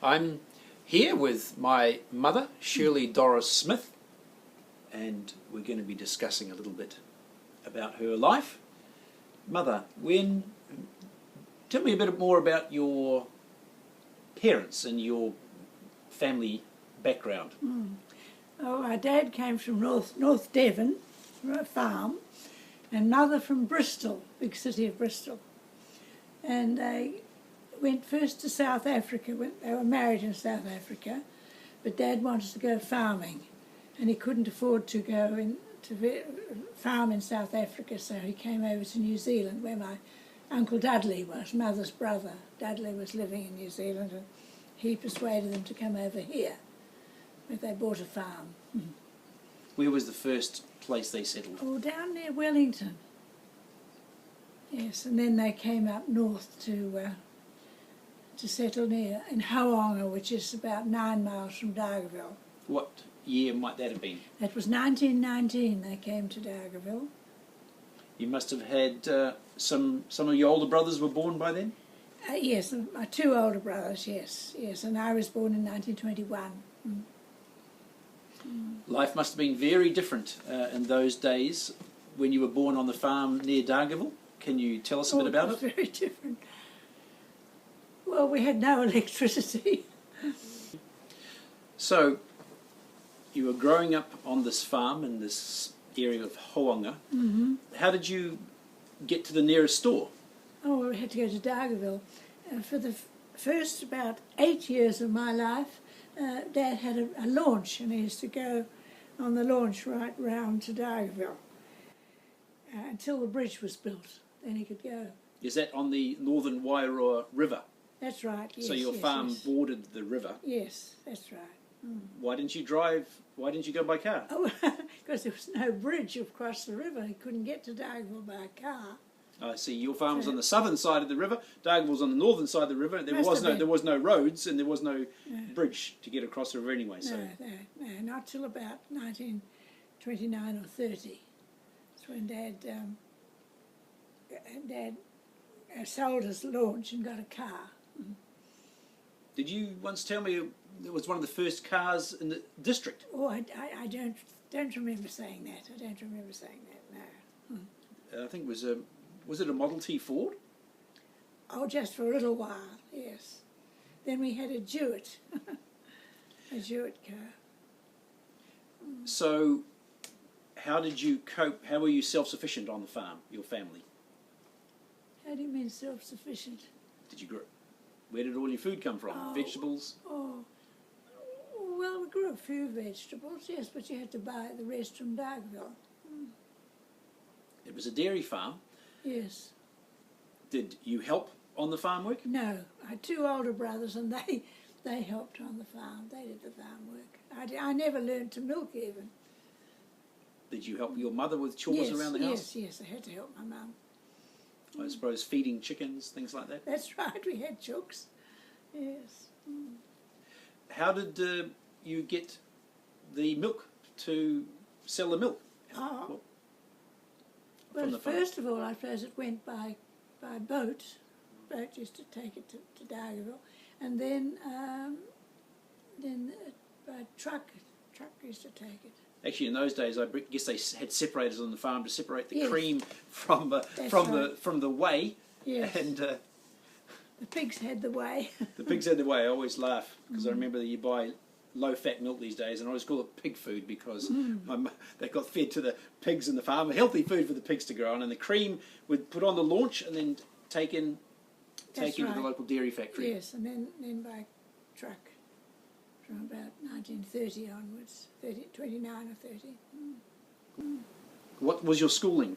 I'm here with my mother, Shirley Doris Smith, and we're going to be discussing a little bit about her life. Mother, tell me a bit more about your parents and your family background. Oh, our dad came from North Devon, from a farm, and mother from Bristol, big city of Bristol. And they went first to South Africa. They were married in South Africa, but Dad wanted to go farming, and he couldn't afford to go to farm in South Africa, so he came over to New Zealand, where my Uncle Dudley was, mother's brother. Dudley was living in New Zealand, and he persuaded them to come over here, where they bought a farm. Where was the first place they settled? Oh, down near Wellington. Yes, and then they came up north to settle in Whangarei, which is about 9 miles from Dargaville. What year might that have been? That was 1919 they came to Dargaville. You must have had some of your older brothers were born by then? Yes, my two older brothers, yes, and I was born in 1921. Life must have been very different in those days when you were born on the farm near Dargaville. Can you tell us a bit about it? It was very different. Well, we had no electricity. So, you were growing up on this farm in this area of Whangarei. How did you get to the nearest store? Oh, we had to go to Dargaville. For the first about 8 years of my life, Dad had a launch, and he used to go on the launch right round to Dargaville until the bridge was built. Then he could go. Is that on the northern Wairoa River? That's right, yes. So your farm bordered the river? Yes, that's right. Why didn't you drive? Why didn't you go by car? Oh, because there was no bridge across the river. He couldn't get to Dargaville by a car. I see. Your farm was on the southern side of the river. Dargaville was on the northern side of the river. There was no roads, and there was no bridge to get across the river anyway. So. No, not till about 1929 or 30. That's when Dad sold his launch and got a car. Did you once tell me it was one of the first cars in the district? Oh, I don't remember saying that. I don't remember saying that, no. I think was it a Model T Ford? Oh, just for a little while, yes. Then we had a Jewett, a Jewett car. So, how did you cope? How were you self-sufficient on the farm, your family? How do you mean self-sufficient? Did you grow? Where did all your food come from? Vegetables? Oh, well, we grew a few vegetables, yes, but you had to buy the rest from Dargaville. It was a dairy farm. Yes. Did you help on the farm work? No, I had two older brothers, and they helped on the farm. They did the farm work. I never learned to milk even. Did you help your mother with chores around the house? Yes, I had to help my mum. I suppose feeding chickens, things like that? That's right, we had chooks, yes. How did you get the milk to sell the milk? Oh, well, first of all, I suppose it went by boat. Boat used to take it to Dargaville, and then by truck used to take it. Actually, in those days, I guess they had separators on the farm to separate the cream from the whey. Yes. And the pigs had the whey. The pigs had the whey. I always laugh because I remember that you buy low-fat milk these days, and I always call it pig food because they got fed to the pigs in the farm, healthy food for the pigs to grow on, and the cream would put on the launch and then take into the local dairy factory. Yes, and then by truck. From about 1930 onwards, 29 or 30. What was your schooling?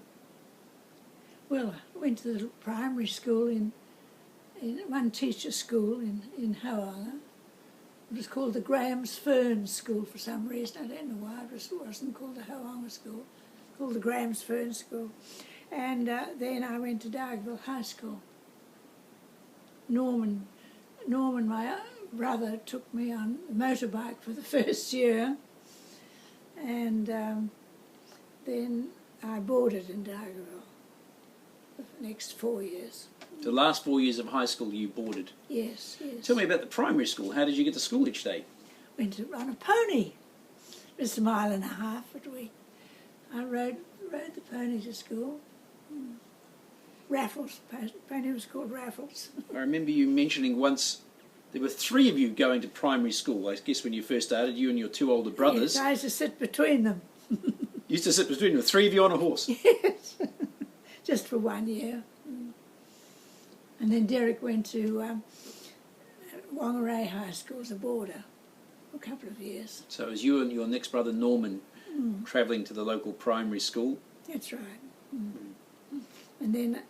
Well, I went to the primary school in one teacher school in Whangarei. It was called the Graham's Fern School for some reason. I don't know why it wasn't called the Whangarei School. Called the Graham's Fern School. And then I went to Dargaville High School. Norman, my brother, took me on a motorbike for the first year, and then I boarded in Dargaville for the next 4 years. The last 4 years of high school you boarded. Yes, yes. Tell me about the primary school. How did you get to school each day? Went on a pony. It's a mile and a half a week. I rode the pony to school. Raffles. Pony was called Raffles. I remember you mentioning once there were 3 of you going to primary school. I guess when you first started, you and your 2 older brothers. Yes, I used to sit between them. You used to sit between them, 3 of you on a horse. Yes, just for 1 year. And then Derek went to Whangarei High School as a boarder for a couple of years. So it was you and your next brother Norman travelling to the local primary school. That's right. And then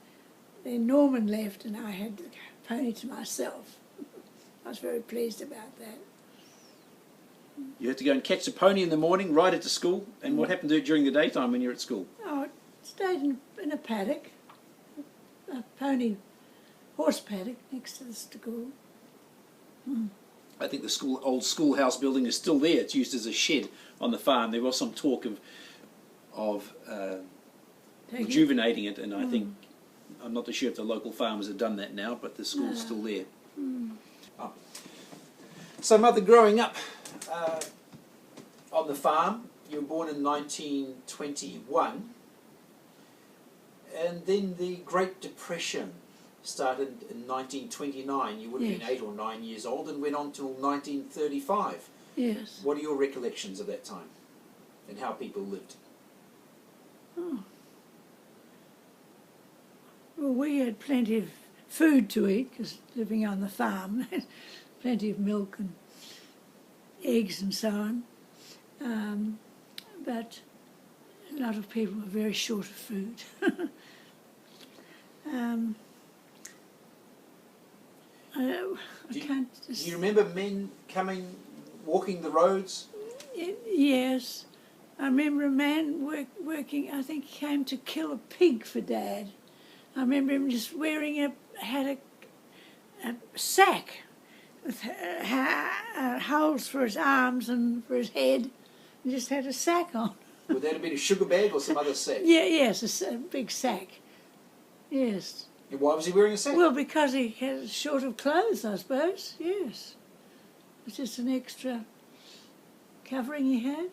Norman left and I had the pony to myself. I was very pleased about that. You had to go and catch the pony in the morning, ride it to school, and what happened to it during the daytime when you're at school? Oh, it stayed in a paddock, a horse paddock next to the school. I think the old schoolhouse building is still there. It's used as a shed on the farm. There was some talk of rejuvenating it, and I think, I'm not too sure if the local farmers have done that now, but the school's still there. Oh. So, Mother, growing up on the farm, you were born in 1921, and then the Great Depression started in 1929. You would have been 8 or 9 years old and went on till 1935. Yes. What are your recollections of that time and how people lived? Oh. Well, we had plenty of food to eat because living on the farm, plenty of milk and eggs and so on. But a lot of people were very short of food. Do you remember men walking the roads? Yes. I remember a man working, I think he came to kill a pig for Dad. I remember him just had a sack with holes for his arms and for his head. He just had a sack on. Would that have been a sugar bag or some other sack? Yes, a big sack. Yes. And why was he wearing a sack? Well, because he had short of clothes, I suppose. Yes. It was just an extra covering he had.